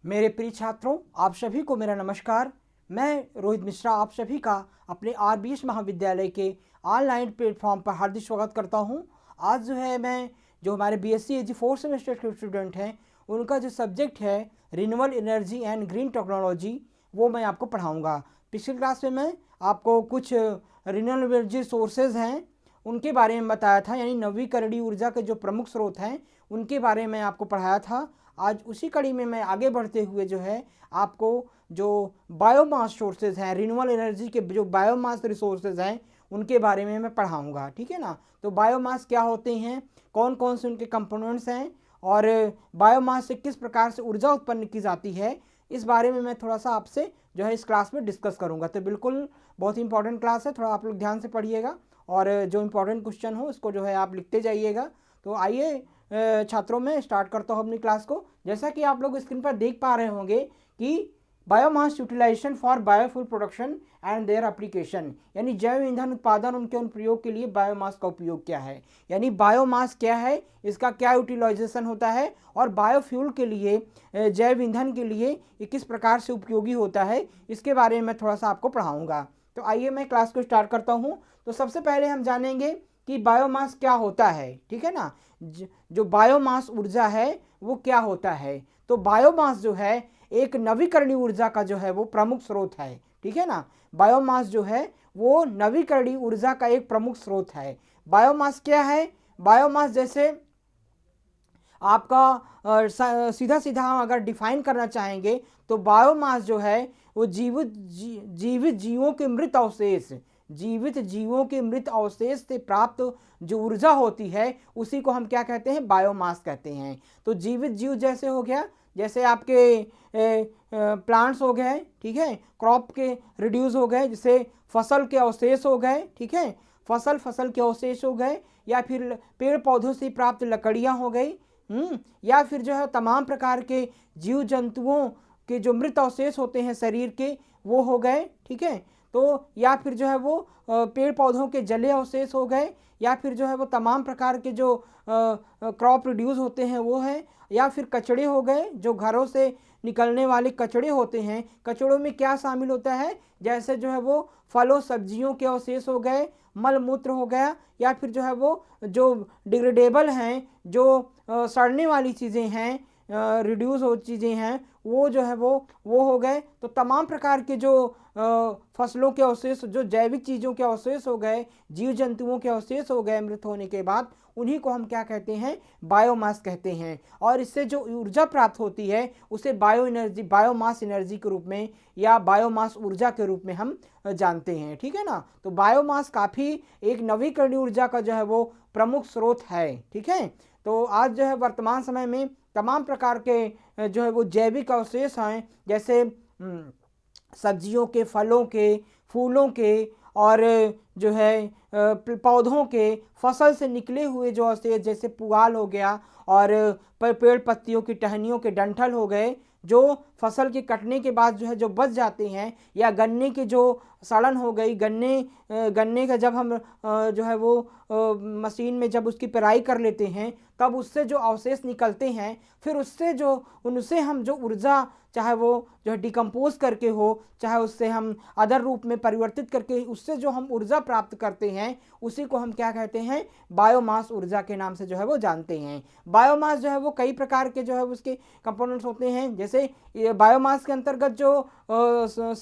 मेरे प्रिय छात्रों, आप सभी को मेरा नमस्कार। मैं रोहित मिश्रा आप सभी का अपने आरबीएस महाविद्यालय के ऑनलाइन प्लेटफॉर्म पर हार्दिक स्वागत करता हूं। आज मैं जो हमारे बीएससी एजी फोर्थ सेमेस्टर के स्टूडेंट हैं, उनका जो सब्जेक्ट है renewable energy and green technology, वो मैं आपको पढ़ाऊँगा। पिछली क्लास में मैं आपको कुछ रिन्यूएबल एनर्जी सोर्सेज हैं उनके बारे में बताया था, यानी नवीकरणीय ऊर्जा के जो प्रमुख स्रोत हैं उनके बारे में आपको पढ़ाया था। आज उसी कड़ी में मैं आगे बढ़ते हुए आपको जो बायोमास सोर्सेज हैं, रिन्यूएबल एनर्जी के जो बायोमास रिसोर्सेज हैं उनके बारे में मैं पढ़ाऊंगा, ठीक है ना। तो बायोमास क्या होते हैं, कौन कौन से उनके कंपोनेंट्स हैं और बायोमास से किस प्रकार से ऊर्जा उत्पन्न की जाती है, इस बारे में मैं थोड़ा सा आपसे इस क्लास में डिस्कस करूंगा। तो बिल्कुल बहुत ही इंपॉर्टेंट क्लास है, थोड़ा आप लोग ध्यान से पढ़िएगा और जो इम्पोर्टेंट क्वेश्चन हो उसको आप लिखते जाइएगा। तो आइए छात्रों, में स्टार्ट करता हूँ अपनी क्लास को। जैसा कि आप लोग स्क्रीन पर देख पा रहे होंगे कि biomass utilization for biofuel production and their application, यानी जैव ईंधन उत्पादन उनके प्रयोग के लिए बायोमास का उपयोग क्या है, यानी बायोमास क्या है, इसका क्या यूटिलाइजेशन होता है और बायोफ्यूल के लिए, जैव ईंधन के लिए ये किस प्रकार से उपयोगी होता है, इसके बारे में मैं थोड़ा सा आपको पढ़ाऊँगा। तो आइए मैं क्लास को स्टार्ट करता हूँ। तो सबसे पहले हम जानेंगे कि बायोमास क्या होता है, ठीक है ना। जो बायोमास ऊर्जा है वो क्या होता है। तो बायोमास एक नवीकरणीय ऊर्जा का वो प्रमुख स्रोत है, ठीक है ना। बायोमास वो नवीकरणीय ऊर्जा का एक प्रमुख स्रोत है। बायोमास क्या है, बायोमास जैसे आपका सीधा सीधा हम अगर डिफाइन करना चाहेंगे तो बायोमास वो जीवित जीवों के मृत अवशेष, जीवित जीवों के मृत अवशेष से प्राप्त जो ऊर्जा होती है उसी को हम क्या कहते हैं, बायोमास कहते हैं। तो जीवित जीव जैसे हो गया, जैसे आपके प्लांट्स हो गए, ठीक है, क्रॉप के रिड्यूस हो गए, जैसे फसल के अवशेष हो गए, ठीक है, फसल के अवशेष हो गए, या फिर पेड़ पौधों से प्राप्त लकड़ियां हो गई, या फिर तमाम प्रकार के जीव जंतुओं के जो मृत अवशेष होते हैं शरीर के, वो हो गए, ठीक है। तो या फिर वो पेड़ पौधों के जले अवशेष हो गए, या फिर वो तमाम प्रकार के जो क्रॉप प्रोड्यूस होते हैं वो है, या फिर कचड़े हो गए, जो घरों से निकलने वाले कचड़े होते हैं। कचड़ों में क्या शामिल होता है, जैसे वो फलों सब्जियों के अवशेष हो गए, मल मूत्र हो गया, या फिर वो जो डिग्रेडेबल हैं, जो सड़ने वाली चीज़ें हैं, रिड्यूस हो चीज़ें हैं, वो वो हो गए। तो तमाम प्रकार के जो फसलों के अवशेष, जो जैविक चीज़ों के अवशेष हो गए, जीव जंतुओं के अवशेष हो गए मृत होने के बाद, उन्हीं को हम क्या कहते हैं, बायोमास कहते हैं। और इससे जो ऊर्जा प्राप्त होती है उसे बायोमास एनर्जी के रूप में या बायोमास ऊर्जा के रूप में हम जानते हैं, ठीक है ना। तो बायोमास काफ़ी एक नवीकरणीय ऊर्जा का वो प्रमुख स्रोत है, ठीक है। तो आज वर्तमान समय में तमाम प्रकार के वो जैविक अवशेष हैं, जैसे सब्जियों के, फलों के, फूलों के और पौधों के, फसल से निकले हुए जो अवशेष, जैसे पुआल हो गया और पेड़ पत्तियों की टहनियों के डंठल हो गए, जो फसल के कटने के बाद जो बच जाते हैं, या गन्ने के जो सड़न हो गई, गन्ने का जब हम वो मशीन में जब उसकी पेराई कर लेते हैं, तब उससे जो अवशेष निकलते हैं, फिर उनसे हम जो ऊर्जा, चाहे वो डिकम्पोज करके हो, चाहे उससे हम अदर रूप में परिवर्तित करके उससे जो हम ऊर्जा प्राप्त करते हैं, उसी को हम क्या कहते हैं, बायोमास ऊर्जा के नाम से वो जानते हैं। बायोमास वो कई प्रकार के उसके कंपोनेंट्स होते हैं। जैसे बायोमास के अंतर्गत जो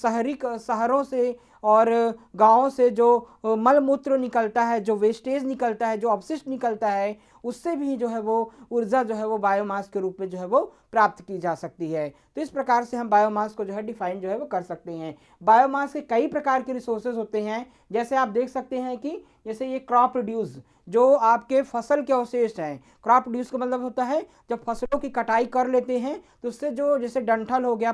शहरों से और गांवों से जो मल मूत्र निकलता है, जो वेस्टेज निकलता है, जो अपशिष्ट निकलता है, उससे भी वो ऊर्जा वो बायोमास के रूप में वो प्राप्त की जा सकती है। तो इस प्रकार से हम बायोमास को डिफाइन वो कर सकते हैं। बायोमास के कई प्रकार के रिसोर्सेज होते हैं, जैसे आप देख सकते हैं कि जैसे ये क्रॉप प्रोड्यूस, जो आपके फसल के अवशेष हैं। क्रॉप प्रोड्यूस का मतलब होता है जब फसलों की कटाई कर लेते हैं तो उससे जो जैसे डंठल हो गया,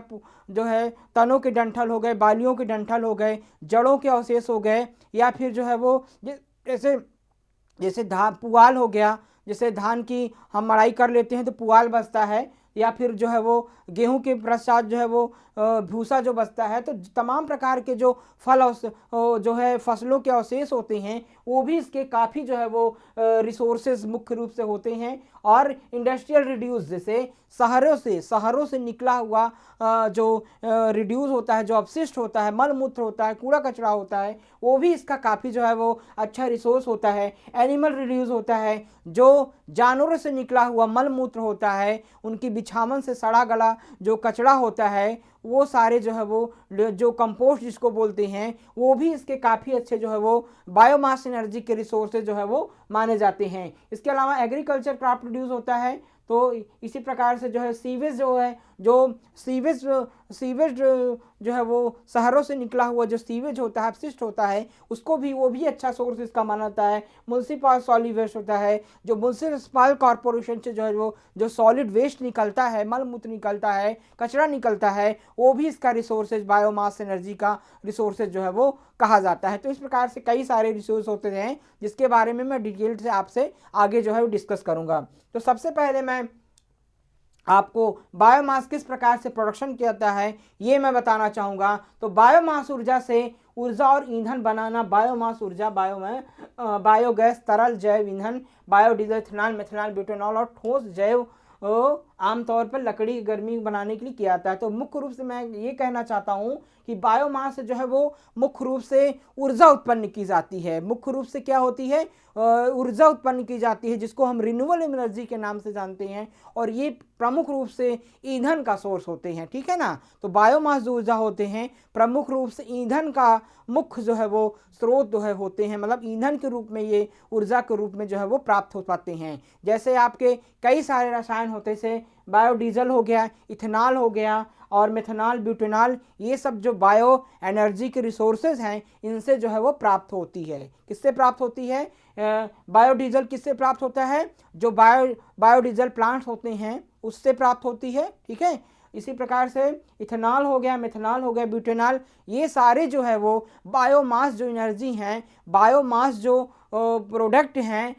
तनों के डंठल हो गए, बालियों के डंठल हो गए, जड़ों के अवशेष हो गए, या फिर वो जैसे धान पुआल हो गया, जैसे धान की हम मड़ाई कर लेते हैं तो पुआल बचता है, या फिर जो है वो गेहूं के पश्चात जो है वो भूसा जो बचता है, तो तमाम प्रकार के जो जो है फसलों के अवशेष होते हैं वो भी इसके काफ़ी जो है वो रिसोर्सेज मुख्य रूप से होते हैं। और इंडस्ट्रियल रिड्यूस, जैसे शहरों से निकला हुआ जो रिड्यूस होता है, जो अपशिष्ट होता है, मल मूत्र होता है, कूड़ा कचरा होता है, वो भी इसका काफ़ी जो है वो अच्छा रिसोर्स होता है। एनिमल रिड्यूस होता है, जो जानवरों से निकला हुआ मल मूत्र होता है, उनकी बिछावन से सड़ा गला जो कचरा होता है, वो सारे जो है वो जो कंपोस्ट जिसको बोलते हैं, वो भी इसके काफ़ी अच्छे जो है वो बायोमास एनर्जी के रिसोर्सेज जो है वो माने जाते हैं। इसके अलावा एग्रीकल्चर क्रॉप प्रोड्यूस होता है, तो इसी प्रकार से जो है सीवेज जो है, जो सीवेज जो है वो शहरों से निकला हुआ जो सीवेज होता है, अपशिष्ट होता है, उसको भी वो भी अच्छा सोर्स इसका माना जाता है। म्युनिसिपल सॉलिड वेस्ट होता है, जो म्युनिसिपल कॉरपोरेशन से जो है वो जो सॉलिड वेस्ट निकलता है, मल मूत्र निकलता है, कचरा निकलता है, वो भी इसका रिसोर्सेज बायोमास एनर्जी का रिसोर्सेज जो है वो कहा जाता है। तो इस प्रकार से कई सारे रिसोर्स होते हैं जिसके बारे में मैं डिटेल से आपसे आगे जो है वो डिस्कस करूंगा। तो सबसे पहले मैं आपको बायोमास किस प्रकार से प्रोडक्शन किया जाता है ये मैं बताना चाहूँगा। तो बायोमास ऊर्जा से ऊर्जा और ईंधन बनाना, बायोमास ऊर्जा बायोगैस, तरल जैव ईंधन, बायोडीजल, इथेनॉल, मेथनॉल, ब्यूटेनॉल और ठोस जैव आमतौर पर लकड़ी की गर्मी बनाने के लिए किया जाता है। तो मुख्य रूप से मैं ये कहना चाहता हूँ कि बायोमास से जो है वो मुख्य रूप से ऊर्जा उत्पन्न की जाती है। मुख्य रूप से क्या होती है, ऊर्जा उत्पन्न की जाती है, जिसको हम रिन्यूएबल एनर्जी के नाम से जानते हैं, और ये प्रमुख रूप से ईंधन का सोर्स होते हैं। ठीक है ना। तो बायोमास जो ऊर्जा होते हैं प्रमुख रूप से ईंधन का मुख्य जो है वो स्रोत जो है होते हैं, मतलब ईंधन के रूप में ये ऊर्जा के रूप में जो है वो प्राप्त हो पाते हैं। जैसे आपके कई सारे रसायन होते से बायोडीजल हो गया, इथेनॉल हो गया और मेथनॉल, ब्यूटेनॉल, ये सब जो बायो एनर्जी के रिसोर्सेज हैं इनसे जो है वो प्राप्त होती है। किससे प्राप्त होती है? बायोडीजल किससे प्राप्त होता है? जो बायोडीजल प्लांट्स होते हैं उससे प्राप्त होती है। ठीक है। इसी प्रकार से इथेनॉल हो गया, मेथनॉल हो गया, ब्यूटेनॉल, ये सारे जो है वो बायोमास जो एनर्जी हैं, बायोमास जो प्रोडक्ट हैं,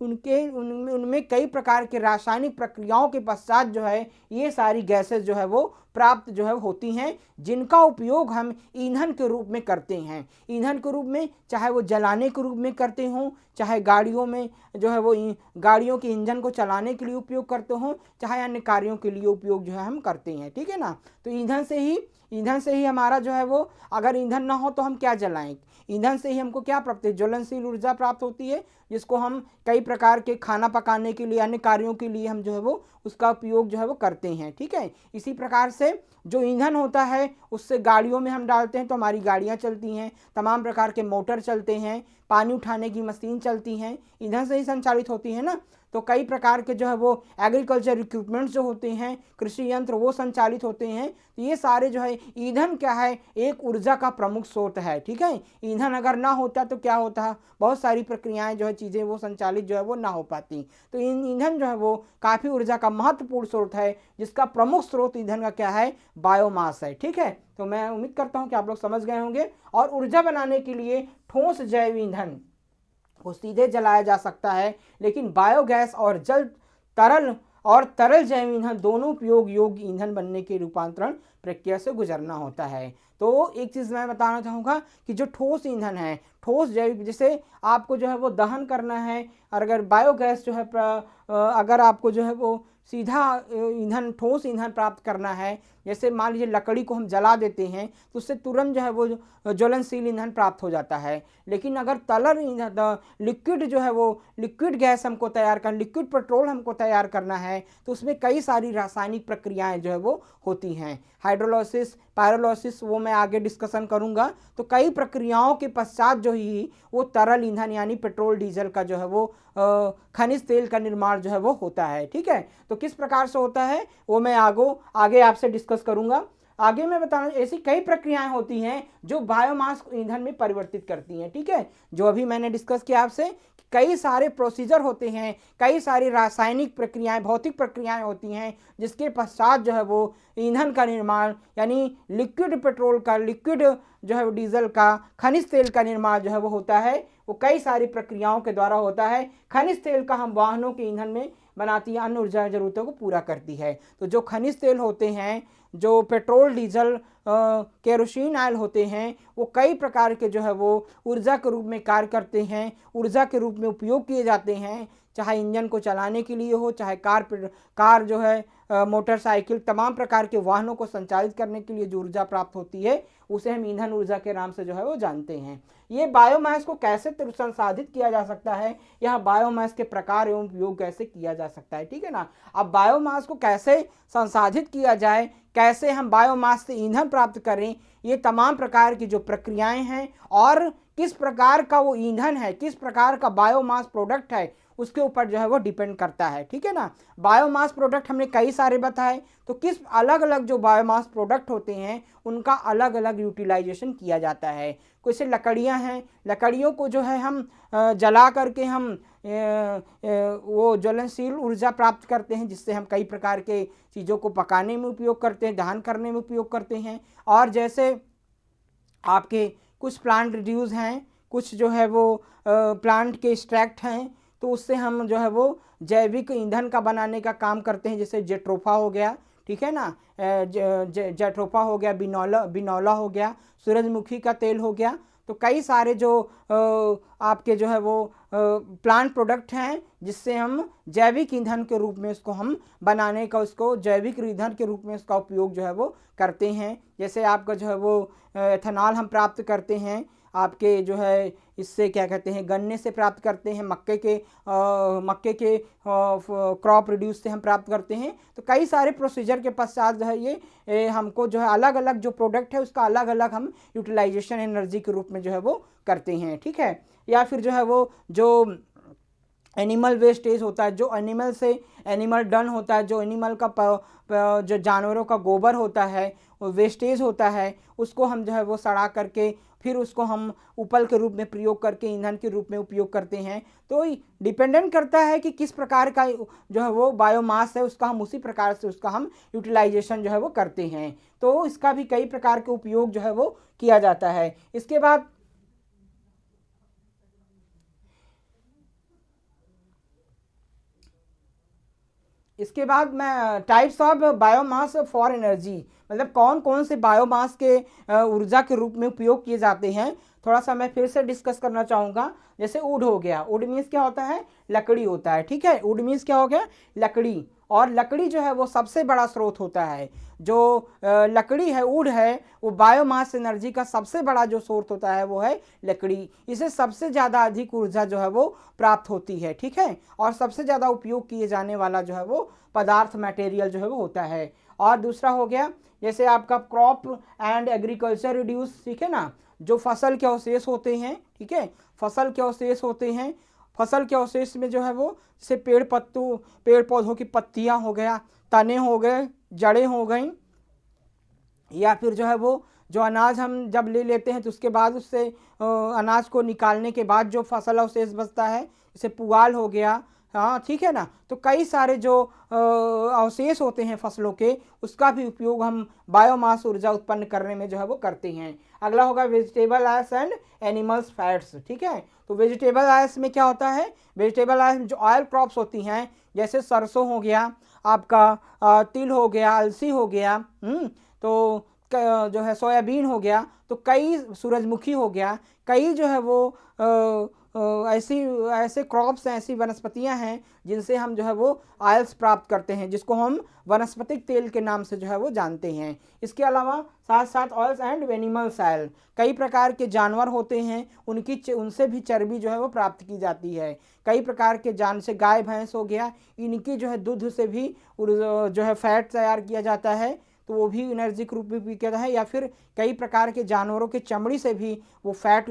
उनमें कई प्रकार के रासायनिक प्रक्रियाओं के पश्चात जो है ये सारी गैसेस जो है वो प्राप्त जो है होती हैं, जिनका उपयोग हम ईंधन के रूप में करते हैं। ईंधन के रूप में चाहे वो जलाने के रूप में करते हों, चाहे गाड़ियों में जो है वो गाड़ियों के इंजन को चलाने के लिए उपयोग करते हों, चाहे अन्य कार्यों के लिए उपयोग जो है हम करते हैं। ठीक है ना। तो ईंधन से ही हमारा जो है वो, अगर ईंधन ना हो तो हम क्या जलाएं? ईंधन से ही हमको क्या प्राप्त है? ज्वलनशील ऊर्जा प्राप्त होती है, जिसको हम कई प्रकार के खाना पकाने के लिए, अन्य कार्यों के लिए हम जो है वो उसका उपयोग जो है वो करते हैं। ठीक है। इसी प्रकार से जो ईंधन होता है उससे गाड़ियों में हम डालते हैं तो हमारी गाड़ियां चलती हैं, तमाम प्रकार के मोटर चलते हैं, पानी उठाने की मशीन चलती हैं, ईंधन से ही संचालित होती है ना। तो कई प्रकार के जो है वो एग्रीकल्चर इक्विपमेंट्स जो होते हैं, कृषि यंत्र, वो संचालित होते हैं। तो ये सारे जो है ईंधन क्या है, एक ऊर्जा का प्रमुख स्रोत है। ठीक है। ईंधन अगर ना होता तो क्या होता, बहुत सारी प्रक्रियाएं जो है, चीज़ें वो संचालित जो है वो ना हो पाती। तो ईंधन जो है वो काफ़ी ऊर्जा का महत्वपूर्ण स्रोत है, जिसका प्रमुख स्रोत ईंधन का क्या है, बायोमास है। ठीक है। तो मैं उम्मीद करता हूँ कि आप लोग समझ गए होंगे। और ऊर्जा बनाने के लिए ठोस जैव ईंधन को सीधे जलाया जा सकता है, लेकिन बायोगैस और तरल जैव ईंधन दोनों उपयोग योग्य ईंधन बनने के रूपांतरण प्रक्रिया से गुजरना होता है। तो एक चीज़ मैं बताना चाहूँगा कि जो ठोस ईंधन है, ठोस जैव, जैसे आपको जो है वो दहन करना है, और अगर बायोगैस जो है अगर आपको जो है वो सीधा ईंधन, ठोस ईंधन प्राप्त करना है, जैसे मान लीजिए लकड़ी को हम जला देते हैं तो उससे तुरंत जो है वो ज्वलनशील ईंधन प्राप्त हो जाता है। लेकिन अगर तरल ईंधन, लिक्विड जो है वो लिक्विड गैस हमको तैयार करना, लिक्विड पेट्रोल हमको तैयार करना है, तो उसमें कई सारी रासायनिक प्रक्रियाएं जो है वो होती हैं। हाइड्रोलिसिस, पायरोलिसिस, वो मैं आगे डिस्कशन करूंगा। तो कई प्रक्रियाओं के पश्चात जो ही वो तरल ईंधन यानी पेट्रोल, डीजल का जो है वो खनिज तेल का निर्माण जो है वो होता है। ठीक है। तो किस प्रकार से होता है वो मैं आगे आपसे डिस्कस करूंगा। आगे मैं बताना, ऐसी कई प्रक्रियाएं होती हैं जो बायोमास ईंधन में परिवर्तित करती हैं। ठीक है। जो अभी मैंने डिस्कस किया आपसे, कई सारे प्रोसीजर होते हैं, कई सारी रासायनिक प्रक्रियाएं, भौतिक प्रक्रियाएं होती हैं, जिसके पश्चात जो है वो ईंधन का निर्माण, यानी लिक्विड पेट्रोल का, लिक्विड जो है डीजल का, खनिज तेल का निर्माण जो है वो होता है। वो कई सारी प्रक्रियाओं के द्वारा होता है। खनिज तेल का हम वाहनों के ईंधन में बनाती है, अन्य ऊर्जा ज़रूरतों को पूरा करती है। तो जो खनिज तेल होते हैं, जो पेट्रोल, डीजल, केरोसिन ऑयल होते हैं, वो कई प्रकार के जो है वो ऊर्जा के रूप में कार्य करते हैं, ऊर्जा के रूप में उपयोग किए जाते हैं, चाहे इंजन को चलाने के लिए हो, चाहे कार जो है, मोटरसाइकिल, तमाम प्रकार के वाहनों को संचालित करने के लिए जो ऊर्जा प्राप्त होती है उसे हम ईंधन ऊर्जा के नाम से जो है वो जानते हैं। ये बायोमास को कैसे संसाधित किया जा सकता है, यह बायोमास के प्रकार एवं उपयोग कैसे किया जा सकता है, ठीक है ना। अब बायोमास को कैसे संसाधित किया जाए, कैसे हम बायोमास से ईंधन प्राप्त करें, ये तमाम प्रकार की जो प्रक्रियाएं हैं और किस प्रकार का वो ईंधन है, किस प्रकार का बायोमास प्रोडक्ट है, उसके ऊपर जो है वो डिपेंड करता है, ठीक है ना। बायोमास प्रोडक्ट हमने कई सारे बताए, तो किस अलग अलग जो बायोमास प्रोडक्ट होते हैं उनका अलग अलग यूटिलाइजेशन किया जाता है। कुछ लकड़ियां हैं, लकड़ियों को जो है हम जला करके हम वो ज्वलनशील ऊर्जा प्राप्त करते हैं, जिससे हम कई प्रकार के चीज़ों को पकाने में उपयोग करते हैं, दहन करने में उपयोग करते हैं। और जैसे आपके कुछ प्लांट रिड्यूस हैं, कुछ जो है वो प्लांट के एक्सट्रैक्ट हैं, तो उससे हम जो है वो जैविक ईंधन का बनाने का काम करते हैं, जैसे जेट्रोफा हो गया, ठीक है ना, जेट्रोफा हो गया, बिनौला हो गया, सूरजमुखी का तेल हो गया। तो कई सारे जो आपके जो है वो प्लांट प्रोडक्ट हैं जिससे हम जैविक ईंधन के रूप में उसको हम बनाने का, उसको जैविक ईंधन के रूप में उसका उपयोग जो है वो करते हैं। जैसे आपका जो है वो एथेनॉल हम प्राप्त करते हैं, आपके जो है इससे क्या कहते हैं, गन्ने से प्राप्त करते हैं, मक्के के क्रॉप रिड्यूस से हम प्राप्त करते हैं। तो कई सारे प्रोसीजर के पश्चात जो है ये हमको जो है अलग अलग जो प्रोडक्ट है उसका अलग अलग हम यूटिलाइजेशन एनर्जी के रूप में जो है वो करते हैं, ठीक है। या फिर जो है वो जो एनिमल वेस्टेज होता है, जो एनिमल से एनिमल डन होता है, जो एनिमल का जो जानवरों का गोबर होता है, वेस्टेज होता है, उसको हम जो है वो सड़ा करके फिर उसको हम उपल के रूप में प्रयोग करके ईंधन के रूप में उपयोग करते हैं। तो डिपेंडेंट करता है कि किस प्रकार का जो है वो बायोमास है, उसका हम उसी प्रकार से उसका हम यूटिलाइजेशन जो है वो करते हैं। तो इसका भी कई प्रकार के उपयोग जो है वो किया जाता है। इसके बाद मैं types of biomass for energy, मतलब कौन कौन से बायोमास के ऊर्जा के रूप में उपयोग किए जाते हैं, थोड़ा सा मैं फिर से डिस्कस करना चाहूँगा। जैसे वुड हो गया, वुड मीन्स क्या होता है, लकड़ी होता है, ठीक है। वुड मीन्स क्या हो गया, लकड़ी। और लकड़ी जो है वो सबसे बड़ा स्रोत होता है। जो लकड़ी है, वुड है, वो बायोमास एनर्जी का सबसे बड़ा जो स्रोत होता है वो है लकड़ी। इसे सबसे ज़्यादा अधिक ऊर्जा जो है वो प्राप्त होती है, ठीक है। और सबसे ज़्यादा उपयोग किए जाने वाला जो है वो पदार्थ, मटेरियल जो है वो होता है। और दूसरा हो गया जैसे आपका क्रॉप एंड एग्रीकल्चर रिड्यूस, ठीक है ना, जो फसल के अवशेष होते हैं, ठीक है, फसल के अवशेष होते हैं। फसल के अवशेष में जो है वो जैसे पेड़ पौधों की पत्तियां हो गया, तने हो गए, जड़ें हो गई, या फिर जो है वो जो अनाज हम जब ले लेते हैं तो उसके बाद उससे अनाज को निकालने के बाद जो फसल अवशेष बचता है, जैसे पुआल हो गया, हाँ ठीक है ना। तो कई सारे जो अवशेष होते हैं फसलों के, उसका भी उपयोग हम बायोमास ऊर्जा उत्पन्न करने में जो है वो करते हैं। अगला होगा vegetable oils and animals fats, ठीक है। तो वेजिटेबल ऑयल्स में क्या होता है, वेजिटेबल ऑयल में जो ऑयल क्रॉप्स होती हैं, जैसे सरसों हो गया, आपका तिल हो गया, अलसी हो गया, तो जो है सोयाबीन हो गया, तो कई, सूरजमुखी हो गया, कई जो है वो ऐसे क्रॉप्स हैं, ऐसी वनस्पतियां हैं जिनसे हम जो है वो ऑयल्स प्राप्त करते हैं, जिसको हम वनस्पतिक तेल के नाम से जो है वो जानते हैं। इसके अलावा साथ साथ ऑयल्स एंड एनिमल्स ऑयल, कई प्रकार के जानवर होते हैं, उनसे भी चर्बी जो है वो प्राप्त की जाती है। कई प्रकार के से गाय भैंस हो गया, इनकी जो है दूध से भी जो है फैट तैयार किया जाता है, तो वो भी एनर्जी के रूप में भी किया है। या फिर कई प्रकार के जानवरों के चमड़ी से भी वो फैट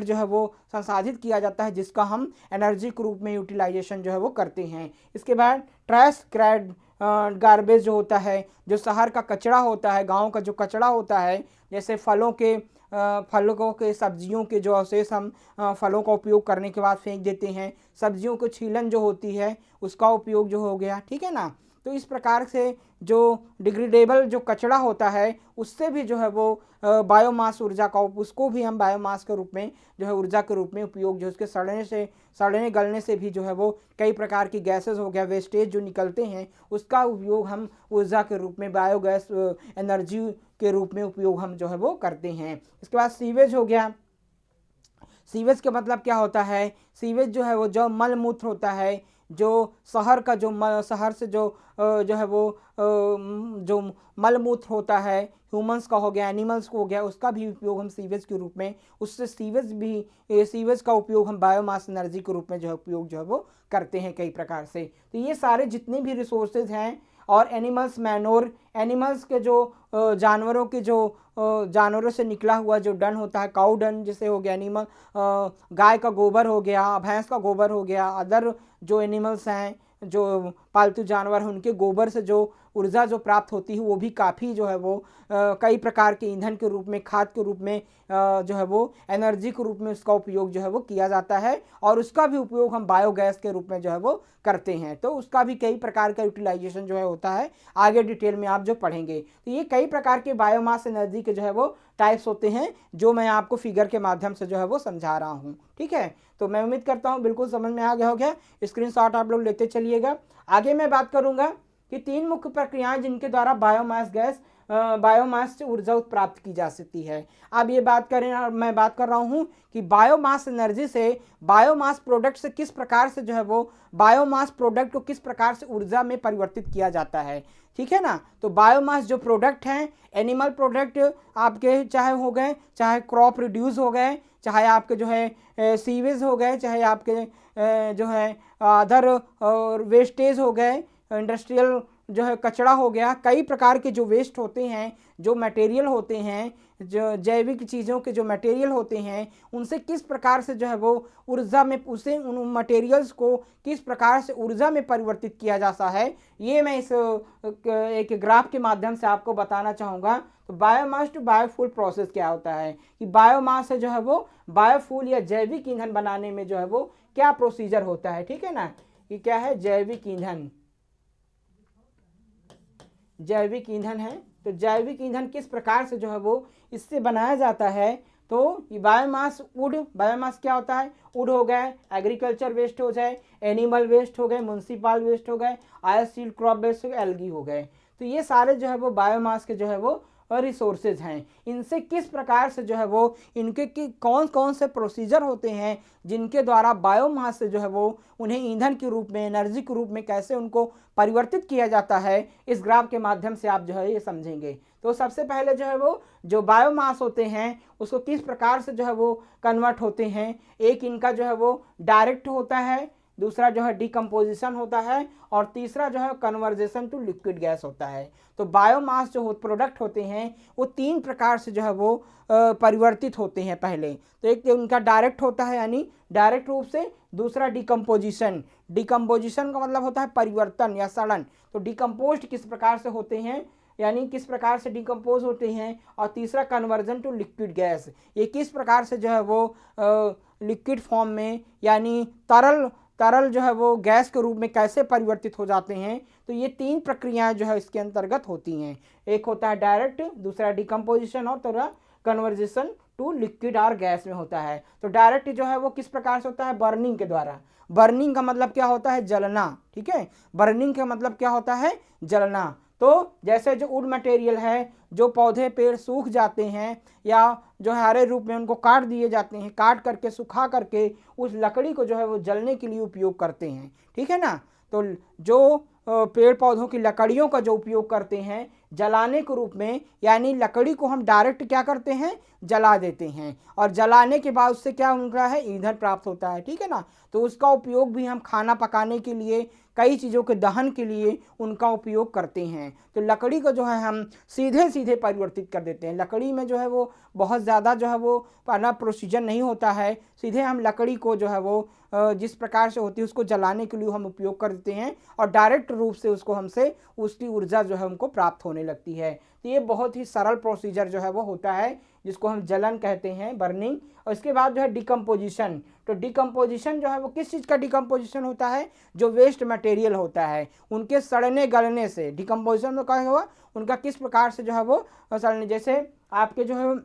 जो है वो संसाधित किया जाता है, जिसका हम एनर्जी के रूप में यूटिलाइजेशन जो है वो करते हैं। इसके बाद ट्रैश गार्बेज जो होता है, जो शहर का कचरा होता है, गांव का जो कचरा होता है, जैसे फलों के सब्जियों के जो अवशेष हम फलों का उपयोग करने के बाद फेंक देते हैं, सब्जियों को छीलन जो होती है उसका उपयोग जो हो गया, ठीक है ना। तो इस प्रकार से जो डिग्रेडेबल जो कचरा होता है उससे भी जो है वो बायोमास ऊर्जा का उसको भी हम बायोमास के रूप में जो है ऊर्जा के रूप में उपयोग जो उसके सड़ने गलने से भी जो है वो कई प्रकार की गैसेस हो गया, वेस्टेज जो निकलते हैं उसका उपयोग हम ऊर्जा के रूप में बायोगैस एनर्जी के रूप में उपयोग हम जो है वो करते हैं। इसके बाद सीवेज हो गया। सीवेज का मतलब क्या होता है? सीवेज जो है वो जो मल मूत्र होता है, जो शहर का जो शहर से जो है वो जो मल मूत्र होता है, ह्यूमंस का हो गया, एनिमल्स को हो गया, उसका भी उपयोग हम सीवेज के रूप में उससे सीवेज का उपयोग हम बायोमास एनर्जी के रूप में जो है उपयोग जो है वो करते हैं कई प्रकार से। तो ये सारे जितने भी रिसोर्सेज हैं और एनिमल्स मैनोर, एनिमल्स के जो जानवरों के जो जानवरों से निकला हुआ जो डन होता है, काउ डन जिसे हो गया, एनिमल गाय का गोबर हो गया, भैंस का गोबर हो गया, अदर जो एनिमल्स हैं जो पालतू जानवर हैं उनके गोबर से जो ऊर्जा जो प्राप्त होती है वो भी काफ़ी जो है वो कई प्रकार के ईंधन के रूप में, खाद के रूप में जो है वो एनर्जी के रूप में उसका उपयोग जो है वो किया जाता है और उसका भी उपयोग हम बायोगैस के रूप में जो है वो करते हैं। तो उसका भी कई प्रकार का यूटिलाइजेशन जो है होता है, आगे डिटेल में आप जो पढ़ेंगे। तो ये कई प्रकार के बायोमास एनर्जी के जो है वो टाइप्स होते हैं जो मैं आपको फिगर के माध्यम से जो है वो समझा रहा हूँ। ठीक है, तो मैं उम्मीद करता हूँ बिल्कुल समझ में आ गया हो गया। स्क्रीनशॉट आप लोग लेते चलिएगा। आगे मैं बात करूँगा कि 3 मुख्य प्रक्रियाएं जिनके द्वारा बायोमास से ऊर्जा प्राप्त की जा सकती है। अब ये बात करें और मैं बात कर रहा हूँ कि बायोमास एनर्जी से बायोमास प्रोडक्ट से किस प्रकार से जो है वो बायोमास प्रोडक्ट को किस प्रकार से ऊर्जा में परिवर्तित किया जाता है। ठीक है ना, तो बायोमास जो प्रोडक्ट हैं, एनिमल प्रोडक्ट आपके चाहे हो गए, चाहे क्रॉप रिड्यूस हो गए, चाहे आपके जो है सीवेज हो गए, चाहे आपके जो है अदर वेस्टेज हो गए, इंडस्ट्रियल जो है कचरा हो गया, कई प्रकार के जो वेस्ट होते हैं, जो मटेरियल होते हैं, जो जैविक चीज़ों के जो मटेरियल होते हैं, उनसे किस प्रकार से जो है वो ऊर्जा में उसे उन मटेरियल्स को किस प्रकार से ऊर्जा में परिवर्तित किया जाता है, ये मैं इस एक ग्राफ के माध्यम से आपको बताना चाहूँगा। तो बायोमास टू बायोफ्यूल प्रोसेस क्या होता है कि बायोमास से जो है वो बायोफ्यूल या जैविक ईंधन बनाने में जो है वो क्या प्रोसीजर होता है। ठीक है ना, कि क्या है जैविक ईंधन, जैविक ईंधन है। तो जैविक ईंधन किस प्रकार से जो है वो इससे बनाया जाता है। तो ये बायोमास वुड, बायोमास क्या होता है, वुड हो गए, एग्रीकल्चर वेस्ट हो जाए, एनिमल वेस्ट हो गए, म्युनिसिपल वेस्ट हो गए, आयरसील क्रॉप वेस्ट हो गए, एल्गी हो गए। तो ये सारे जो है वो बायोमास के जो है वो रिसोर्सेज हैं। इनसे किस प्रकार से जो है वो इनके कौन कौन से प्रोसीजर होते हैं जिनके द्वारा बायोमास से जो है वो उन्हें ईंधन के रूप में, एनर्जी के रूप में कैसे उनको परिवर्तित किया जाता है, इस ग्राफ के माध्यम से आप जो है ये समझेंगे। तो सबसे पहले जो है वो जो बायोमास होते हैं उसको किस प्रकार से जो है वो कन्वर्ट होते हैं। एक इनका जो है वो डायरेक्ट होता है, दूसरा जो है डिकम्पोजिशन होता है और तीसरा जो है कन्वर्जेशन टू लिक्विड गैस होता है। तो बायोमास जो प्रोडक्ट होते हैं वो 3 प्रकार से जो है वो परिवर्तित होते हैं। पहले तो एक तो उनका डायरेक्ट होता है यानी डायरेक्ट रूप से, दूसरा डिकम्पोजिशन, डिकम्पोजिशन का मतलब होता है परिवर्तन या सड़न। तो डिकम्पोज्ड किस प्रकार से होते हैं यानी किस प्रकार से डिकम्पोज होते हैं, और तीसरा कन्वर्जन टू लिक्विड गैस, ये किस प्रकार से जो है वो लिक्विड फॉर्म में यानी तरल जो है वो गैस के रूप में कैसे परिवर्तित हो जाते हैं। तो ये 3 प्रक्रियाएं जो है इसके अंतर्गत होती हैं। एक होता है डायरेक्ट, दूसरा डिकम्पोजिशन और तीसरा कन्वर्जेशन टू लिक्विड और गैस में होता है। तो डायरेक्ट जो है वो किस प्रकार से होता है, बर्निंग के द्वारा। बर्निंग का मतलब क्या होता है, जलना। ठीक है, बर्निंग का मतलब क्या होता है, जलना। तो जैसे जो वुड मटेरियल है, जो पौधे पेड़ सूख जाते हैं या जो है हरे रूप में उनको काट दिए जाते हैं, काट करके सुखा करके उस लकड़ी को जो है वो जलने के लिए उपयोग करते हैं। ठीक है ना, तो जो पेड़ पौधों की लकड़ियों का जो उपयोग करते हैं जलाने के रूप में, यानी लकड़ी को हम डायरेक्ट क्या करते हैं, जला देते हैं, और जलाने के बाद उससे क्या उनका है, ईंधन प्राप्त होता है। ठीक है ना, तो उसका उपयोग भी हम खाना पकाने के लिए, कई चीज़ों के दहन के लिए उनका उपयोग करते हैं। तो लकड़ी को जो है हम सीधे परिवर्तित कर देते हैं। लकड़ी में जो है वो बहुत ज़्यादा जो है वो पाना प्रोसीजर नहीं होता है, सीधे हम लकड़ी को जो है वो जिस प्रकार से होती है उसको जलाने के लिए हम उपयोग कर देते हैं और डायरेक्ट रूप से उसको हमसे उसकी ऊर्जा जो है हमको प्राप्त होने लगती है। तो ये बहुत ही सरल प्रोसीजर जो है वो होता है जिसको हम जलन कहते हैं, बर्निंग। और इसके बाद जो है डिकम्पोजिशन। तो डिकम्पोजिशन जो है वो किस चीज़ का डिकम्पोजिशन होता है? जो वेस्ट मटेरियल होता है उनके सड़ने गलने से डिकम्पोजिशन में क्या हुआ, उनका किस प्रकार से जो है वो सड़ने, जैसे आपके जो है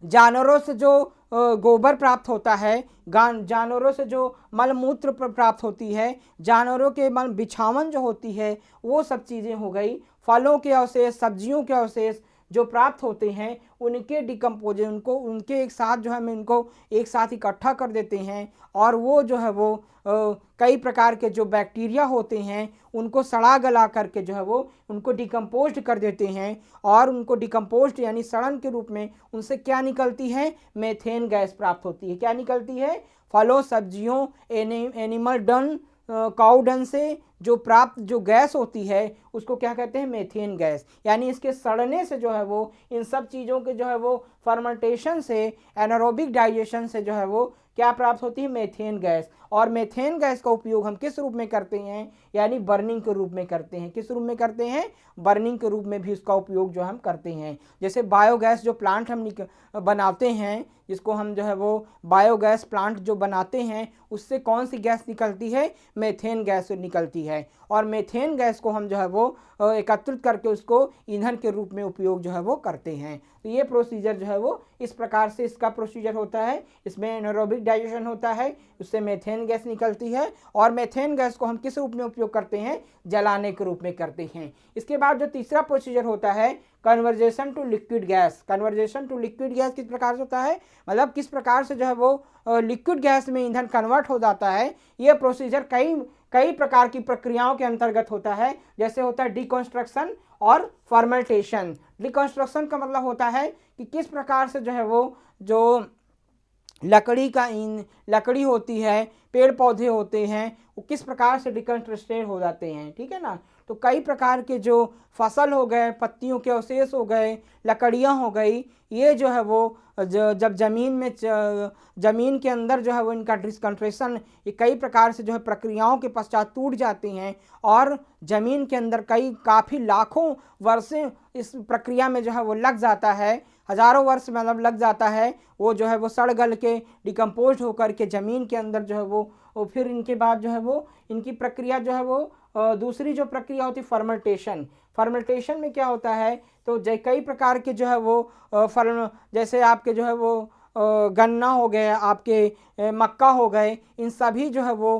जानवरों से जो गोबर प्राप्त होता है, जानवरों से जो मलमूत्र प्राप्त होती है, जानवरों के मल बिछावन जो होती है, वो सब चीज़ें हो गई। फलों के अवशेष, सब्जियों के अवशेष जो प्राप्त होते हैं उनके डिकम्पोजिशन, उनको उनके एक साथ जो है हम इनको एक साथ इकट्ठा कर देते हैं और वो जो है वो कई प्रकार के जो बैक्टीरिया होते हैं उनको सड़ा गला करके जो है वो उनको डिकम्पोज्ड कर देते हैं। और उनको डिकम्पोज्ड यानी सड़न के रूप में उनसे क्या निकलती है? मेथेन गैस प्राप्त होती है। क्या निकलती है? फलों, सब्जियों, एनिमल डन, काऊ डन से जो प्राप्त जो गैस होती है उसको क्या कहते हैं? Methane gas. यानी इसके सड़ने से जो है वो इन सब चीज़ों के जो है वो फर्मेंटेशन से, एनारोबिक डाइजेशन से जो है वो क्या प्राप्त होती है? Methane gas. और मेथेन गैस का उपयोग हम किस रूप में करते हैं? यानी बर्निंग के रूप में करते हैं। किस रूप में करते हैं? बर्निंग के रूप में भी इसका उपयोग जो हम करते हैं। जैसे बायोगैस जो प्लांट हम बनाते हैं, जिसको हम जो है वो बायोगैस प्लांट जो बनाते हैं, उससे कौन सी गैस निकलती है? मेथेन गैस निकलती है। और मेथेन गैस को हम जो है वो एकत्रित करके उसको ईंधन के रूप में उपयोग जो है वो करते हैं। तो ये प्रोसीजर जो है वो इस प्रकार से इसका प्रोसीजर होता है। इसमें एनारोबिक डाइजेशन होता है, उससे मेथेन गैस निकलती है। और मेथेन गैस को हम किस रूप में उपयोग करते हैं? जलाने के रूप में करते हैं। इसके बाद जो तीसरा प्रोसीजर होता है conversion to liquid gas. Conversion to liquid gas किस प्रकार से होता है? मतलब किस प्रकार से जो है वो लिक्विड गैस में ईंधन कन्वर्ट हो जाता है। ये प्रोसीजर कई प्रकार की प्रक्रियाओं के अंतर्गत होता है। जैसे होता है डिकंस्ट्रक्शन और फर्मेंटेशन। डिकंस्ट्रक्शन का मतलब होता है कि किस प्रकार से जो है वो जो लकड़ी होती है, पेड़ पौधे होते हैं, वो किस प्रकार से डिकंस्ट्रक्टेड हो जाते हैं। ठीक है ना? तो कई प्रकार के जो फसल हो गए, पत्तियों के अवशेष हो गए, लकड़ियाँ हो गई, ये जो है वो जब ज़मीन के अंदर जो है वो इनका डिकंस्ट्रक्शन ये कई प्रकार से जो है प्रक्रियाओं के पश्चात टूट जाती हैं और ज़मीन के अंदर काफ़ी लाखों वर्षें इस प्रक्रिया में जो है वो लग जाता है, हज़ारों वर्ष मतलब लग जाता है। वो जो है वो सड़ गल के डिकम्पोज होकर के ज़मीन के अंदर जो है वो फिर इनके बाद जो है वो इनकी प्रक्रिया जो है वो दूसरी जो प्रक्रिया होती है फर्मेंटेशन। फर्मेंटेशन में क्या होता है? तो कई प्रकार के जो है वो जैसे आपके जो है वो गन्ना हो गया, आपके मक्का हो गए, इन सभी जो है वो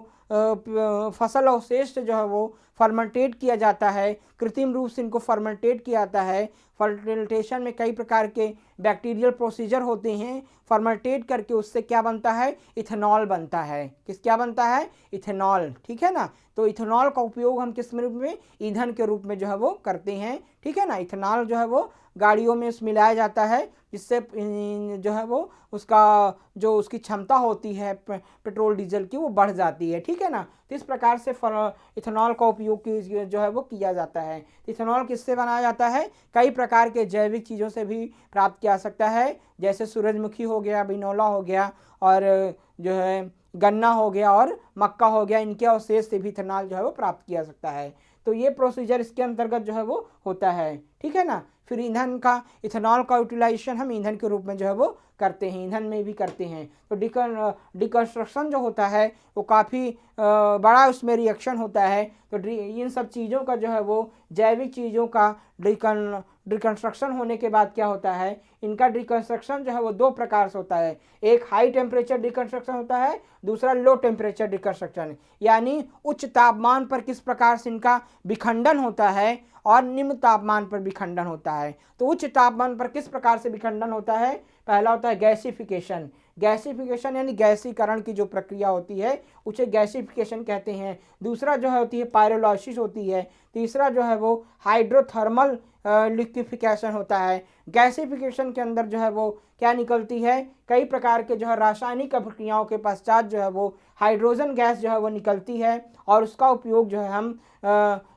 फसल अवशेष से जो है वो फर्मेंटेट किया जाता है। कृत्रिम रूप से इनको फर्मेंटेट किया जाता है। फर्मेंटेशन में कई प्रकार के बैक्टीरियल प्रोसीजर होते हैं। फर्मेंटेट करके उससे क्या बनता है? इथेनॉल बनता है। क्या बनता है? इथेनॉल। ठीक है ना? तो इथेनॉल का उपयोग हम किस रूप में? ईंधन के रूप में जो है वो करते हैं। ठीक है ना? इथेनॉल जो है वो गाड़ियों में मिलाया जाता है, जिससे जो है वो जो उसकी क्षमता होती है पेट्रोल डीजल की वो बढ़ जाती है। ठीक है ना? तो इस प्रकार से इथेनॉल का उपयोग जो है वो किया जाता है। इथेनॉल किससे बनाया जाता है? कई प्रकार के जैविक चीज़ों से भी प्राप्त किया जा सकता है, जैसे सूरजमुखी हो गया, बिनौला हो गया, और जो है गन्ना हो गया और मक्का हो गया, इनके अवशेष से भी इथेनॉल जो है वो प्राप्त किया जा सकता है। तो ये प्रोसीजर इसके अंतर्गत जो है वो होता है। ठीक है ना? फिर ईंधन का, इथेनॉल का यूटिलाइजेशन हम ईंधन के रूप में जो है वो करते हैं, ईंधन में भी करते हैं। तो डिकंस्ट्रक्शन जो होता है वो काफ़ी बड़ा उसमें रिएक्शन होता है। तो इन सब चीज़ों का जो है वो जैविक चीज़ों का डिकंस्ट्रक्शन होने के बाद क्या होता है? इनका डिकंस्ट्रक्शन जो है वो दो प्रकार से होता है। एक हाई टेम्परेचर डिकंस्ट्रक्शन होता है, दूसरा लो टेम्परेचर डिकंस्ट्रक्शन। यानी उच्च तापमान पर किस प्रकार से इनका विखंडन होता है और निम्न तापमान पर विखंडन होता है। तो उच्च तापमान पर किस प्रकार से विखंडन होता है? पहला होता है गैसिफिकेशन। गैसिफिकेशन यानी गैसीकरण की जो प्रक्रिया होती है उसे गैसिफिकेशन कहते हैं। दूसरा जो है होती है पायरोलाइसिस होती है। तीसरा जो है वो हाइड्रोथर्मल लिक्विफिकेशन होता है। गैसिफिकेशन के अंदर जो है वो क्या निकलती है? कई प्रकार के जो है रासायनिक प्रक्रियाओं के पश्चात जो है वो हाइड्रोजन गैस जो है वो निकलती है और उसका उपयोग जो है हम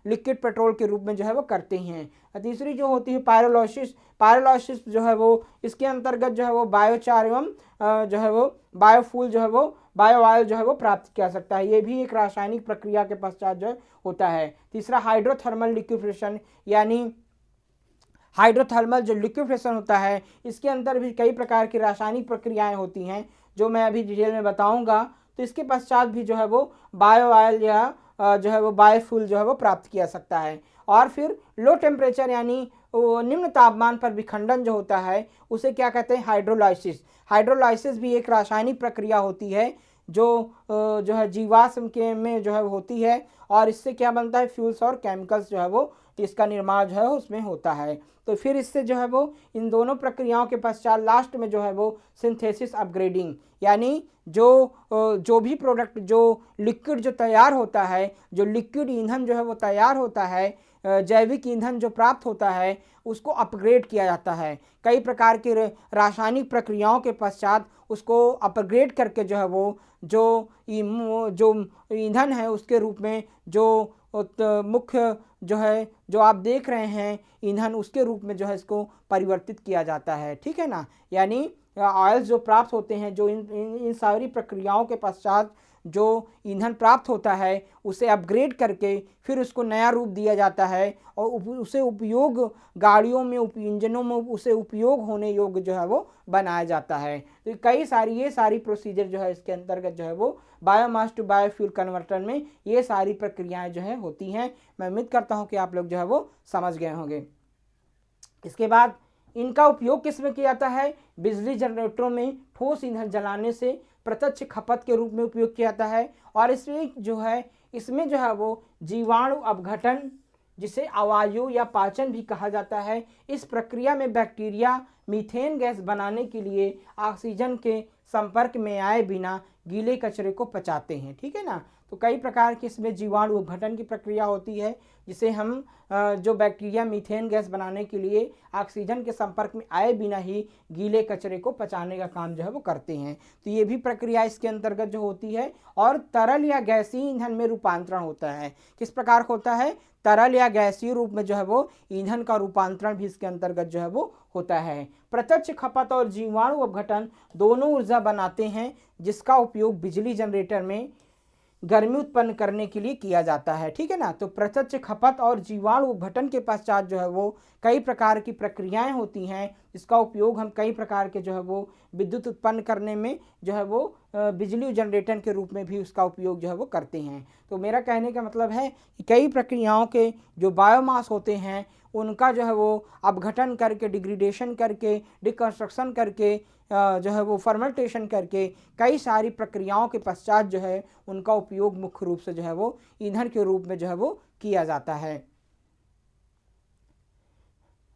लिक्विड पेट्रोल के रूप में जो है वो करते हैं। तीसरी जो होती है पायरोलाइसिस जो है वो इसके अंतर्गत जो है वो बायोचार एवं जो है वो बायोफ्यूल जो है वो बायोऑयल जो है वो प्राप्त किया सकता है। ये भी एक रासायनिक प्रक्रिया के पश्चात जो होता है। तीसरा हाइड्रोथर्मल लिक्विफिकेशन, यानी हाइड्रोथर्मल जो लिक्विफिकेशन होता है, इसके अंदर भी कई प्रकार की रासायनिक प्रक्रियाएं होती हैं जो मैं अभी डिटेल में बताऊंगा। तो इसके पश्चात भी जो है वो बायो ऑयल या जो है वो बायोफ्यूल जो है वो प्राप्त किया सकता है। और फिर लो टेम्परेचर यानी निम्न तापमान पर विखंडन जो होता है उसे क्या कहते हैं, हाइड्रोलाइसिस। हाइड्रोलाइसिस भी एक रासायनिक प्रक्रिया होती है जो है जीवाश्म के में जो है होती है, और इससे क्या बनता है, फ्यूल्स और केमिकल्स जो है वो इसका निर्माण जो है उसमें होता है। तो फिर इससे जो है वो इन दोनों प्रक्रियाओं के पश्चात लास्ट में जो है वो सिंथेसिस अपग्रेडिंग, यानी जो भी प्रोडक्ट जो लिक्विड जो तैयार होता है, जो लिक्विड ईंधन जो है वो तैयार होता है, जैविक ईंधन जो प्राप्त होता है उसको अपग्रेड किया जाता है। कई प्रकार की रासायनिक प्रक्रियाओं के पश्चात उसको अपग्रेड करके जो है वो जो ईंधन है उसके रूप में जो मुख्य जो है जो आप देख रहे हैं ईंधन, उसके रूप में जो है इसको परिवर्तित किया जाता है। ठीक है ना, यानी ऑयल्स जो प्राप्त होते हैं, जो इन सारी प्रक्रियाओं के पश्चात जो ईंधन प्राप्त होता है उसे अपग्रेड करके फिर उसको नया रूप दिया जाता है और उसे उपयोग गाड़ियों में इंजनों में उसे उपयोग होने योग्य जो है वो बनाया जाता है। तो कई सारी ये सारी प्रोसीजर जो है इसके अंतर्गत जो है वो बायोमास टू बायोफ्यूल कन्वर्टर में ये सारी प्रक्रियाएं जो है होती हैं। मैं उम्मीद करता हूँ कि आप लोग जो है वो समझ गए होंगे। इसके बाद इनका उपयोग किस में किया जाता है, बिजली जनरेटरों में ठोस ईंधन जलाने से प्रत्यक्ष खपत के रूप में उपयोग किया जाता है। और इसमें जो है वो जीवाणु अपघटन, जिसे अवायु या पाचन भी कहा जाता है, इस प्रक्रिया में बैक्टीरिया मीथेन गैस बनाने के लिए ऑक्सीजन के संपर्क में आए बिना गीले कचरे को पचाते हैं। ठीक है ना, तो कई प्रकार की इसमें जीवाणु अपघटन की प्रक्रिया होती है, जिसे हम जो बैक्टीरिया मीथेन गैस बनाने के लिए ऑक्सीजन के संपर्क में आए बिना ही गीले कचरे को पचाने का काम जो है वो करते हैं। तो ये भी प्रक्रिया इसके अंतर्गत जो होती है। और तरल या गैसीय ईंधन में रूपांतरण होता है। किस प्रकार होता है, तरल या गैसीय रूप में जो है वो ईंधन का रूपांतरण भी इसके अंतर्गत जो है वो होता है। प्रत्यक्ष खपत और जीवाणु अपघटन दोनों ऊर्जा बनाते हैं, जिसका उपयोग बिजली जनरेटर में गर्मी उत्पन्न करने के लिए किया जाता है। ठीक है ना, तो प्रत्यक्ष खपत और जीवाणु अपघटन के पश्चात जो है वो कई प्रकार की प्रक्रियाएं होती हैं, जिसका उपयोग हम कई प्रकार के जो है वो विद्युत उत्पन्न करने में जो है वो बिजली जनरेटर के रूप में भी उसका उपयोग जो है वो करते हैं। तो मेरा कहने का मतलब है कि कई प्रक्रियाओं के जो बायोमास होते हैं उनका जो है वो अपघटन करके, डिग्रेडेशन करके, डिकंस्ट्रक्शन करके, जो है वो फर्मेंटेशन करके कई सारी प्रक्रियाओं के पश्चात जो है उनका उपयोग मुख्य रूप से जो है वो ईंधन के रूप में जो है वो किया जाता है।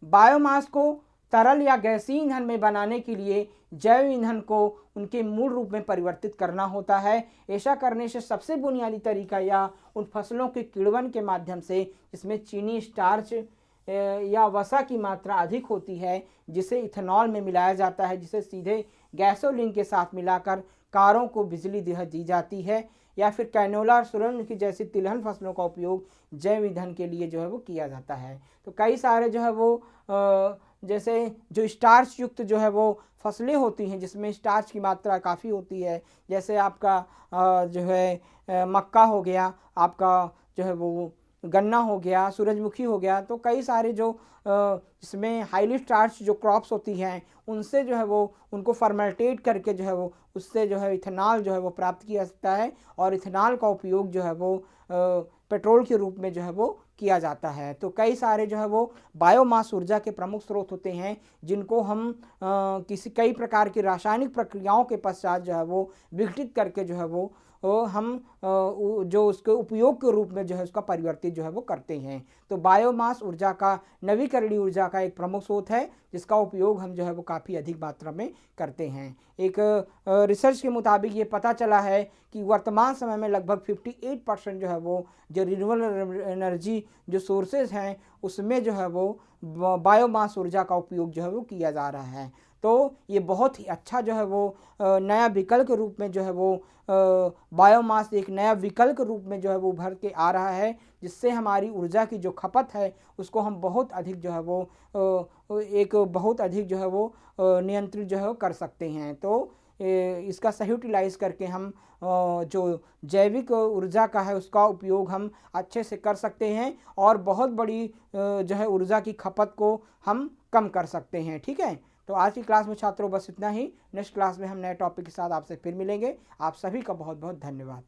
बायोमास को तरल या गैसीय ईंधन में बनाने के लिए जैव ईंधन को उनके मूल रूप में परिवर्तित करना होता है। ऐसा करने से सबसे बुनियादी तरीका या उन फसलों के किण्वन के माध्यम से जिसमें चीनी, स्टार्च या वसा की मात्रा अधिक होती है, जिसे इथेनॉल में मिलाया जाता है, जिसे सीधे गैसोलीन के साथ मिलाकर कारों को बिजली दी जाती है, या फिर कैनोला और सूरजमुखी जैसी तिलहन फसलों का उपयोग जैव ईंधन के लिए जो है वो किया जाता है। तो कई सारे जो है वो जैसे जो स्टार्च युक्त जो है वो फसलें होती हैं जिसमें स्टार्च की मात्रा काफ़ी होती है, जैसे आपका जो है मक्का हो गया, आपका जो है वो गन्ना हो गया, सूरजमुखी हो गया। तो कई सारे जो इसमें हाईली स्टार्च जो क्रॉप्स होती हैं उनसे जो है वो उनको फर्मेंटेट करके जो है वो उससे जो है इथेनॉल जो है वो प्राप्त किया जा सकता है, और इथेनॉल का उपयोग जो है वो पेट्रोल के रूप में जो है वो किया जाता है। तो कई सारे जो है वो बायोमास ऊर्जा के प्रमुख स्रोत होते हैं, जिनको हम कई प्रकार की रासायनिक प्रक्रियाओं के पश्चात जो है वो विघटित करके जो है वो हम जो उसके उपयोग के रूप में जो है उसका परिवर्तित जो है वो करते हैं। तो बायोमास ऊर्जा का नवीकरणीय ऊर्जा का एक प्रमुख स्रोत है, जिसका उपयोग हम जो है वो काफ़ी अधिक मात्रा में करते हैं। एक रिसर्च के मुताबिक ये पता चला है कि वर्तमान समय में लगभग 58% जो है वो जो रिन्यूएबल एनर्जी जो सोर्सेज हैं उसमें जो है वो बायोमास ऊर्जा का उपयोग जो है वो किया जा रहा है। तो ये बहुत ही अच्छा जो है वो नया विकल्प के रूप में जो है वो बायोमास एक नया विकल्प के रूप में जो है वो उभर के आ रहा है, जिससे हमारी ऊर्जा की जो खपत है उसको हम बहुत अधिक जो है वो बहुत अधिक जो है वो नियंत्रित जो है वो कर सकते हैं। तो इसका सही यूटिलाइज़ करके हम जो जैविक ऊर्जा का है उसका उपयोग हम अच्छे से कर सकते हैं और बहुत बड़ी जो है ऊर्जा की खपत को हम कम कर सकते हैं। ठीक है, तो आज की क्लास में छात्रों बस इतना ही। नेक्स्ट क्लास में हम नए टॉपिक के साथ आपसे फिर मिलेंगे। आप सभी का बहुत बहुत धन्यवाद।